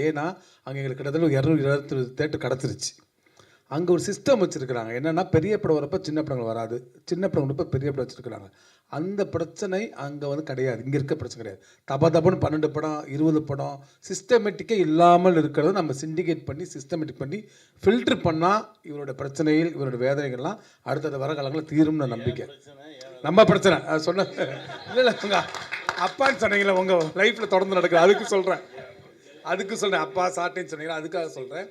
ஏன்னா அங்கே எங்களுக்கு கிட்டத்தட்ட 220 தேட்டர் கிடச்சிருச்சு. அங்கே ஒரு சிஸ்டம் வச்சுருக்கிறாங்க. என்னென்னா பெரிய படம் வரப்போ சின்ன படங்கள் வராது, சின்ன படம் வரப்போ பெரிய படம் வச்சுருக்கிறாங்க. அந்த பிரச்சனை அங்கே வந்து கிடையாது. இங்கே இருக்க பிரச்சனை கிடையாது. தப்புன்னு 12 படம் 20 படம் சிஸ்டமேட்டிக்கே இல்லாமல் இருக்கிறத நம்ம சிண்டிகேட் பண்ணி சிஸ்டமேட்டிக் பண்ணி ஃபில்ட்ரு பண்ணால் இவரோட பிரச்சனைகள் இவரோட வேதனைகள்லாம் அடுத்தடுத்த வர காலங்களில் தீரும்னு நம்பிக்கை. நம்ம பிரச்சனை சொன்ன இல்லை உங்கள் அப்பான்னு சொன்னீங்களா, உங்கள் லைஃப்பில் தொடர்ந்து நடக்குது, அதுக்கு சொல்கிறேன். அப்பா சாட்டின்னு சொன்னீங்களா, அதுக்காக சொல்கிறேன்.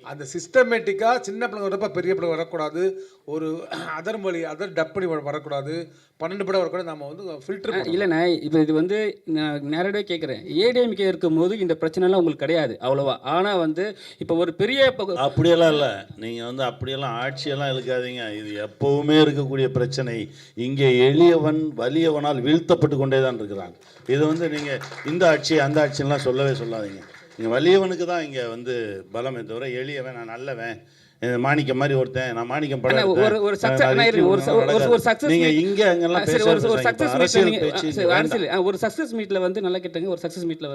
அந்த சிஸ்டமேட்டிக்காக சின்ன பிள்ளை வரப்போ பெரிய பிள்ளை வரக்கூடாது, ஒரு அதர் டப் பண்ணி வரக்கூடாது, 12 படம் வரக்கூடாது. நம்ம வந்து ஃபில்டர் இல்லைண்ணா. இப்போ இது வந்து நான் நேரடியாக கேட்குறேன். ஏடிஎம்கே இருக்கும்போது இந்த பிரச்சனைலாம் உங்களுக்கு கிடையாது அவ்வளோவா. ஆனால் வந்து இப்போ ஒரு பெரிய அப்படியெல்லாம் இல்லை, நீங்கள் வந்து அப்படியெல்லாம் ஆட்சியெல்லாம் இழுக்காதீங்க. இது எப்போவுமே இருக்கக்கூடிய பிரச்சனை. இங்கே எளியவன் வலியவனால் வீழ்த்தப்பட்டு கொண்டே தான் இருக்கிறான். இது வந்து நீங்கள் இந்த ஆட்சி அந்த ஆட்சியெல்லாம் சொல்லவே சொல்லாதீங்க. இங்கே வலியவனுக்கு தான் இங்கே வந்து பலமே தவிர எளியவன் நான் நல்லவன் மாணிக்கம் மாதிரி ஒருத்தன் நான் மாணிக்கம் படம் ஒரு சக்ஸஸ் மீட்டில் வந்து நல்லா கேட்டாங்க. ஒரு சக்ஸஸ் மீட்டில்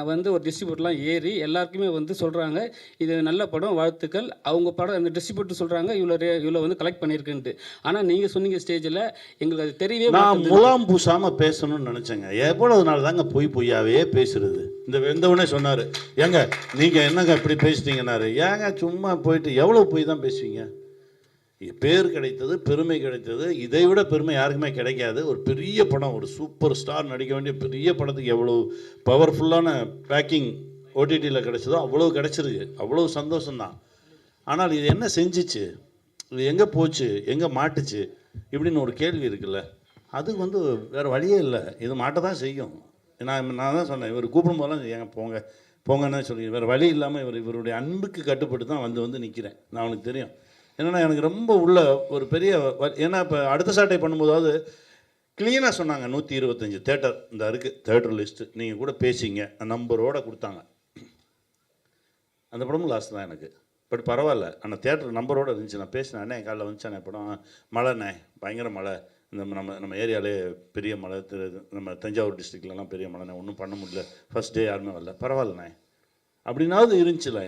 வந்து ஒரு டிஸ்ட்ரிபியூட்டர்லாம் ஏறி எல்லாருக்குமே வந்து சொல்கிறாங்க இது நல்ல படம் வாழ்த்துக்கள். அவங்க படம் அந்த டிஸ்ட்ரிபியூட்டர் சொல்கிறாங்க இவ்வளோ வந்து கலெக்ட் பண்ணியிருக்குன்ட்டு. ஆனால் நீங்கள் சொன்னீங்க ஸ்டேஜில் எங்களுக்கு அது தெரியவே நான் முலாம் பூசாமல் பேசணும்னு நினச்சேங்க. எவ்வளவு நாள் தாங்க பொய்யாவே பேசுறது. இந்த சொன்னார் ஏங்க நீங்கள் என்னங்க இப்படி பேசிட்டீங்கன்னாரு. ஏங்க சும்மா போயிட்டு எவ்வளோ போய் தான் பேசுவீங்க. பேர் கிடைத்தது, பெருமை கிடைத்தது, இதை விட பெருமை யாருக்குமே கிடைக்காது. ஒரு பெரிய படம், ஒரு சூப்பர் ஸ்டார் நடிக்க வேண்டிய பெரிய படத்துக்கு எவ்வளோ பவர்ஃபுல்லான பேக்கிங் ஓடிடியில் கிடைச்சதோ அவ்வளோ கிடைச்சிருக்கு. அவ்வளோ சந்தோஷம்தான். ஆனால் இது என்ன செஞ்சிச்சு, இது எங்கே போச்சு, எங்கே மாட்டுச்சு இப்படின்னு ஒரு கேள்வி இருக்குல்ல. அது வந்து வேறு வழியே இல்லை. இது மாட்ட தான் செய்யும். நான் தான் சொன்னேன், இவர் கூப்பிடும் போதெல்லாம் ஏங்க போங்கன்னு சொல்லி வேறு வழி இல்லாமல் இவருடைய அன்புக்கு கட்டுப்பட்டு தான் வந்து நிற்கிறேன். நான் அவனுக்கு தெரியும். என்னென்னா எனக்கு ரொம்ப உள்ள ஒரு பெரிய ஏன்னா இப்போ அடுத்த சாட்டை பண்ணும்போதாவது க்ளீனாக சொன்னாங்க 125 தேட்டர் இந்த இருக்குது தேட்டர் லிஸ்ட்டு நீங்கள் கூட பேசிங்க நம்பரோடு கொடுத்தாங்க. அந்த படமும் லாஸ்ட் தான் எனக்கு. பட் பரவாயில்ல, ஆனால் தேட்டர் நம்பரோடு இருந்துச்சு. நான் பேசினேன், அண்ணே காலைல வந்துச்சானே படம் மழைண்ணே பயங்கர மழை, இந்த நம்ம ஏரியாவிலே பெரிய மழை, நம்ம தஞ்சாவூர் டிஸ்ட்ரிக்ட்லலாம் பெரிய மழைண்ணே, ஒன்றும் பண்ண முடியல, ஃபஸ்ட் டே யாருமே வரல, பரவாயில்லண்ணே அப்படின்னாவது இருந்துச்சுல.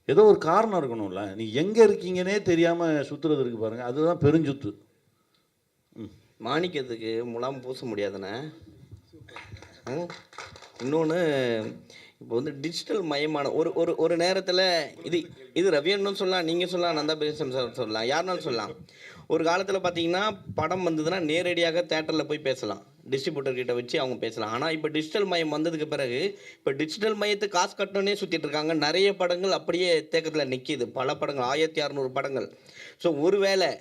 ஏதோ ஒரு காரணம் இருக்கணும்ல. நீ எங்கே இருக்கீங்கன்னே தெரியாமல் சுற்றுறது இருக்குது பாருங்கள், அதுதான் பெருஞ்சுத்து. மாணிக்கத்துக்கு முலாம் பூச முடியாதுண்ணே. இன்னொன்று இப்போ வந்து டிஜிட்டல் மயமான ஒரு நேரத்தில் இது ரவியன்னு சொல்லலாம், நீங்கள் சொல்லலாம், நந்தா பேசம் சொல்லலாம், யாருனாலும் சொல்லலாம். ஒரு காலத்தில் பார்த்தீங்கன்னா படம் வந்ததுன்னா நேரடியாக தேட்டரில் போய் பேசலாம், டிஸ்ட்ரிபியூட்டர்கிட்ட வச்சு அவங்க பேசலாம். ஆனால் இப்போ டிஜிட்டல் மயம் வந்ததுக்கு பிறகு இப்போ டிஜிட்டல் மயத்துக்கு காசு கட்டணுன்னே சுற்றிட்டு இருக்காங்க. நிறைய படங்கள் அப்படியே தேக்கத்தில் நிற்கிது, பல படங்கள் 1600 படங்கள். ஸோ ஒருவேளை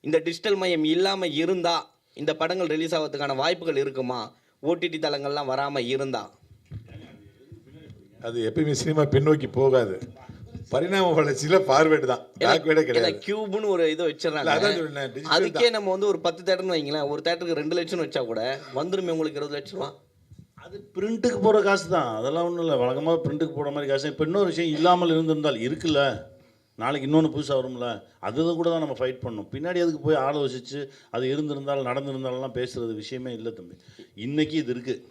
இந்த டிஜிட்டல் மயம் இல்லாமல் இருந்தால் இந்த படங்கள் ரிலீஸ் ஆகிறதுக்கான வாய்ப்புகள் இருக்குமா? ஓடிடி தளங்கள்லாம் வராமல் இருந்தால் அது எப்பயுமே சினிமா பின்னோக்கி போகாது. பரிணாம வளர்ச்சியில் ஃபார்வேர்டு தான், பேக்வேர்டே கிடையாது. கியூப்னு ஒரு இதை வச்சிடறாங்க. அதுக்கே நம்ம வந்து ஒரு 10 தேட்டர்னு வைங்களேன், ஒரு தேட்டருக்கு 2 லட்சம் வச்சா கூட வந்துருமே உங்களுக்கு 20 லட்ச ரூபா. அது பிரிண்ட்டுக்கு போகிற காசு தான், அதெல்லாம் ஒன்றும் இல்லை. வழக்கமாக பிரிண்ட்டுக்கு போகிற மாதிரி காசு. இப்போ இன்னொரு விஷயம் இல்லாமல் இருந்திருந்தால் இருக்குல்ல, நாளைக்கு இன்னொன்று புதுசாக வரும்ல, அது கூட தான் நம்ம ஃபைட் பண்ணணும். பின்னாடி அதுக்கு போய் ஆலோசித்து அது இருந்திருந்தால் நடந்திருந்தாலும் பேசுகிறது விஷயமே இல்லை தம்பி. இன்றைக்கி இது இருக்குது,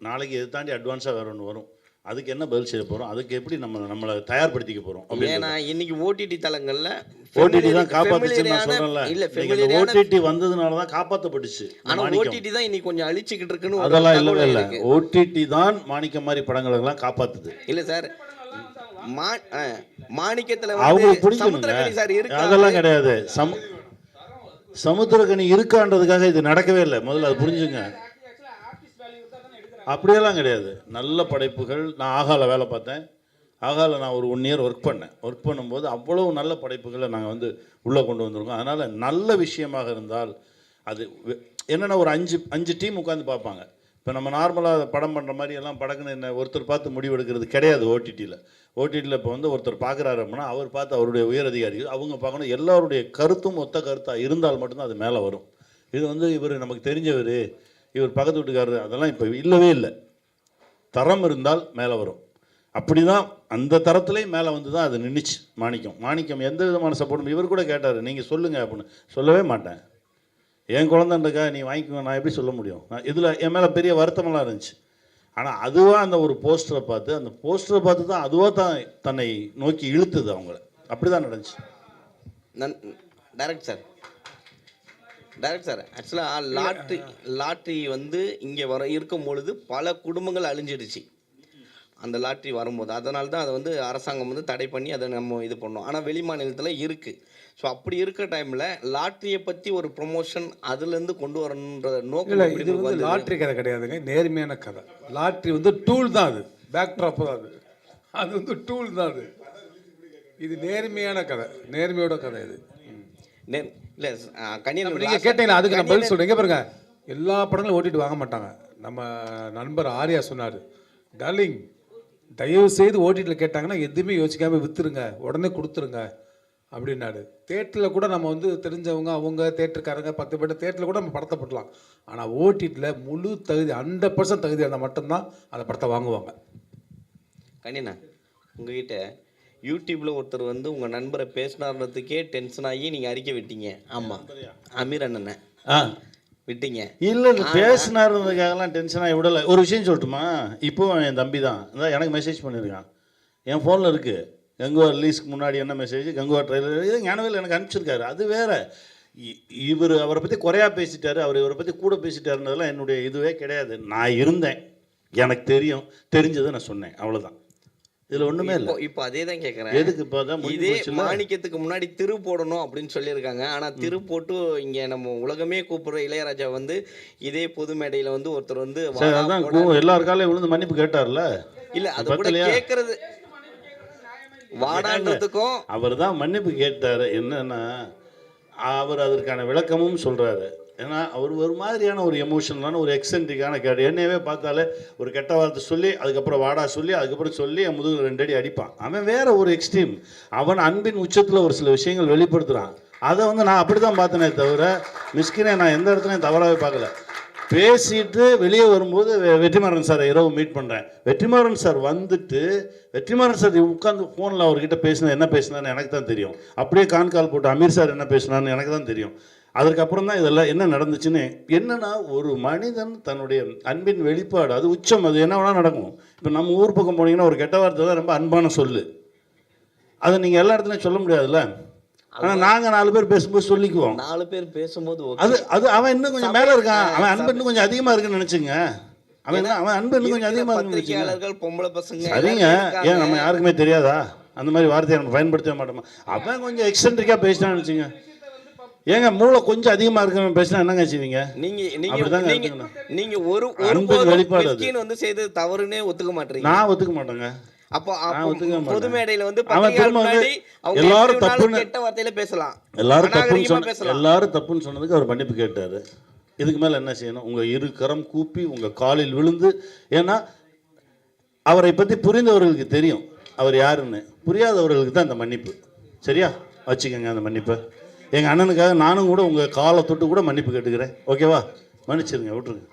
நாளைக்கு இதை தாண்டி அட்வான்ஸாக வேறு ஒன்று வரும். அதுக்கு என்ன பதில் செய்ய போகிறோம், அதுக்கு எப்படி நம்மளை தயார்படுத்திக்க போகிறோம். ஏன்னா இன்னைக்கு ஓடிடி தளங்களில் ஓடிடி தான் காப்பாற்றுச்சுன்னு நான் சொல்கிறேன்ல. இல்லை, ஓடிடி வந்ததுனால தான் காப்பாற்றப்பட்டுச்சு. ஆனால் ஓடிடி தான் இன்னைக்கு கொஞ்சம் அழிச்சிக்கிட்டு இருக்குன்னு அதெல்லாம் இல்லவே இல்லை. ஓடிடி தான் மாணிக்கம் மாதிரி படங்களெல்லாம் காப்பாற்றுது. இல்லை சார், மாணிக்கத்தில் அவங்களுக்கு பிடிக்கும் அதெல்லாம் கிடையாது. சமுத்திரக்கனி இருக்கான்றதுக்காக இது நடக்கவே இல்லை. முதல்ல அது புரிஞ்சுங்க. அப்படியெல்லாம் கிடையாது. நல்ல படைப்புகள். நான் ஆகால வேலை பார்த்தேன். ஆகால நான் ஒரு 1 இயர் ஒர்க் பண்ணும்போது அவ்வளோ நல்ல படைப்புகளை நாங்கள் வந்து உள்ளே கொண்டு வந்திருக்கோம். அதனால் நல்ல விஷயமாக இருந்தால் அது என்னென்னா ஒரு 5 டீம் உட்காந்து பார்ப்பாங்க. இப்போ நம்ம நார்மலாக படம் பண்ணுற மாதிரி எல்லாம் படக்குன்னு என்ன ஒருத்தர் பார்த்து முடிவெடுக்கிறது கிடையாது. ஓடிடியில் இப்போ வந்து ஒருத்தர் பார்க்குறாரு அப்படின்னா அவர் பார்த்து அவருடைய உயர் அதிகாரிகள் அவங்க பார்க்கணும். எல்லாருடைய கருத்தும் ஒத்த கருத்தாக இருந்தால் மட்டும்தான் அது மேலே வரும். இது வந்து இவர் நமக்கு தெரிஞ்சவர், இவர் பக்கத்து வீட்டுக்காரர், அதெல்லாம் இப்போ இல்லவே இல்லை. தரம் இருந்தால் மேலே வரும். அப்படி தான் அந்த தரத்துலேயும் மேலே வந்து தான் அது நின்றுச்சு. மாணிக்கம் எந்த விதமான சப்போர்ட்டும். இவர் கூட கேட்டார், நீங்கள் சொல்லுங்கள் அப்படின்னு. சொல்லவே மாட்டேன். என் குழந்தைன்றக்கா நீ வாங்கிக்கோங்க, நான் எப்படி சொல்ல முடியும்? இதில் என் மேலே பெரிய வருத்தமெல்லாம் இருந்துச்சு. ஆனால் அதுவாக அந்த ஒரு போஸ்டரை பார்த்து அந்த போஸ்டரை பார்த்து தான் அதுவாக தான் தன்னை நோக்கி இழுத்துது அவங்கள. அப்படி தான் நடந்துச்சு. டைரக்ட் சார் ஆக்சுவலாக லாட்ரி வந்து இங்கே இருக்கும் பொழுது பல குடும்பங்கள் அழிஞ்சிடுச்சு அந்த லாட்ரி வரும்போது. அதனால தான் அதை வந்து அரசாங்கம் வந்து தடை பண்ணி அதை நம்ம இது பண்ணோம். ஆனால் வெளி மாநிலத்தில் இருக்குது. ஸோ அப்படி இருக்கிற டைமில் லாட்ரியை பற்றி ஒரு ப்ரொமோஷன் அதுலேருந்து கொண்டு வரணுன்ற நோக்கம். இல்லை, இது வந்து லாட்ரி கதை கிடையாதுங்க, நேர்மையான கதை. லாட்ரி வந்து டூல் தான், அது பேக் ட்ராப் தான், அது வந்து டூல் தான். இது நேர்மையான கதை, நேர்மையோட கதை இது. இல்லை கனியன் நீங்கள் கேட்டீங்களா, அதுக்கு நான் பதில் சொல்கிறேன். பாருங்க, எல்லா படங்களும் ஓட்டிட்டு வாங்க மாட்டாங்க. நம்ம நண்பர் ஆர்யா சொன்னார், டார்லிங் தயவு செய்து ஓட்டிட்டில் கேட்டாங்கன்னா எதுவுமே யோசிக்காமல் விற்றுருங்க, உடனே கொடுத்துருங்க அப்படின்னாரு. தேட்டரில் கூட நம்ம வந்து தெரிஞ்சவங்க அவங்க தேட்டருக்காரங்க 10 பேர் தேட்டரில் கூட நம்ம படத்தை போடலாம். ஆனால் ஓட்டிட்டில் முழு தகுதி 100% தகுதி இருந்தால் மட்டும்தான் அந்த படத்தை வாங்குவாங்க. கனியண்ணா, உங்ககிட்ட யூடியூப்பில் ஒருத்தர் வந்து உங்கள் நண்பரை பேசினார்ன்றதுக்கே டென்ஷன் ஆகி நீங்கள் அறிக்கை விட்டீங்க. ஆமாம், அமீர் அண்ணனை விட்டீங்க. இல்லை பேசினாருக்காகலாம் டென்ஷனாக விடலை. ஒரு விஷயம் சொல்லட்டுமா? இப்போ என் தம்பி தான் எனக்கு மெசேஜ் பண்ணியிருக்கான், என் ஃபோனில் இருக்குது. கங்குவா ரிலீஸ்க்கு முன்னாடி என்ன மெசேஜ், கங்குவா ட்ரெய்லர், இது ஞானவேல் எனக்கு அனுப்பிச்சிருக்காரு. அது வேற. இவர் அவரை பற்றி குறையா பேசிட்டாரு, அவர் இவரை பற்றி கூட பேசிட்டாருன்றதெல்லாம் என்னுடைய இதுவே கிடையாது. நான் இருந்தேன், எனக்கு தெரியும், தெரிஞ்சதை நான் சொன்னேன், அவ்வளோதான். இதில் ஒன்றுமே இல்லை. இப்போ அதே தான் கேட்குறேன். எதுக்கு இப்போ தான் இதே மாணிக்கத்துக்கு முன்னாடி திரு போடணும் அப்படின்னு சொல்லியிருக்காங்க. ஆனால் திரு போட்டு இங்கே நம்ம உலகமே கூப்பிடுற இளையராஜா வந்து இதே பொது மேடையில் வந்து ஒருத்தர் வந்து எல்லார் காலையும் விழுந்து மன்னிப்பு கேட்டார்ல. இல்லை, அது கூட கேட்கறது வாடான்றதுக்கும் அவர் தான் மன்னிப்பு கேட்டார். என்னன்னா அவர் அதற்கான விளக்கமும் சொல்கிறாரு. ஏன்னா அவர் ஒரு மாதிரியான ஒரு எமோஷனலான ஒரு எக்ஸென்ட்ரிக்கான கேடு. என்னையவே பார்த்தாலே ஒரு கெட்ட வார்த்தை சொல்லி அதுக்கப்புறம் வாடா சொல்லி அதுக்கப்புறம் சொல்லி என் முதுகு 2 அடி அடிப்பான். அவன் வேற ஒரு எக்ஸ்ட்ரீம். அவன் அன்பின் உச்சத்தில் ஒரு சில விஷயங்கள் வெளிப்படுத்துகிறான். அதை வந்து நான் அப்படி தான் பார்த்தேனே தவிர மிஸ்கினே நான் எந்த இடத்துலையும் தவறாகவே பார்க்கல. பேசிட்டு வெளியே வரும்போது வெற்றிமாறன் சாரை இரவு மீட் பண்ணுறேன். வெற்றிமாறன் சார் வந்துட்டு வெற்றிமாறன் சார் உட்காந்து ஃபோனில் அவர்கிட்ட பேசினா என்ன பேசினான்னு எனக்கு தான் தெரியும். அப்படியே கால் போட்டு அமீர் சார் என்ன பேசினான்னு எனக்கு தான் தெரியும். அதற்கப்புறம் தான் இதெல்லாம் என்ன நடந்துச்சுன்னு. என்னன்னா ஒரு மனிதன் தன்னுடைய அன்பின் வெளிப்பாடு அது உச்சம். அது என்ன வேணால் நடக்கும். இப்போ நம்ம ஊர் பக்கம் போனீங்கன்னா ஒரு கெட்ட வார்த்தை தான் ரொம்ப அன்பான சொல்லு. அதை நீங்கள் எல்லா இடத்துலையும் சொல்ல முடியாதுல்ல. ஆனால் நாங்கள் 4 பேர் பேசும்போது சொல்லிக்குவோம். 4 பேர் பேசும்போது அது அவன் இன்னும் கொஞ்சம் மேலே இருக்கான். அவன் அன்பு இன்னும் கொஞ்சம் அதிகமாக இருக்குன்னு நினச்சிங்க. அவன் அன்பு இன்னும் கொஞ்சம் அதிகமாக பத்திரிகையாளர்கள் பொம்பளை பசங்க சரிங்க. ஏன் நம்ம யாருக்குமே தெரியாதா? அந்த மாதிரி வார்த்தையை நம்ம பயன்படுத்த மாட்டோமா? அவன் கொஞ்சம் எக்ஸென்ட்ரிக்காக பேசினான்னு நினச்சிங்க. ஏங்க மூளை கொஞ்சம் அதிகமாக இருக்கவன் பேசினா என்னங்க செய்வீங்க? நீங்க ஒரு வெளிப்பாடு வந்து செய்து தவறுனே ஒத்துக்க மாட்டீங்க. நான் ஒத்துக்க மாட்டேங்க. அப்போ பொது மேடையில வந்து எல்லாரும் தப்புன்னு கெட்ட வார்த்தையில பேசலாம். எல்லாரும் தப்புன்னு சொன்னதுக்கு அவர் மன்னிப்பு கேட்டாரு. இதுக்கு மேல என்ன செய்யணும்? உங்க 2 கரம் கூப்பி உங்க காலில் விழுந்து. ஏன்னா அவரை பத்தி புரிந்தவர்களுக்கு தெரியும் அவர் யாருன்னு. புரியாதவர்களுக்கு தான் இந்த மன்னிப்பு. சரியா வச்சுக்கோங்க அந்த மன்னிப்பை. எங்கள் அண்ணனுக்காக நானும் கூட உங்கள் காலை தொட்டு கூட மன்னிப்பு கேட்டுக்கிறேன். ஓகேவா? மன்னிச்சிருங்க, விட்டுருங்க.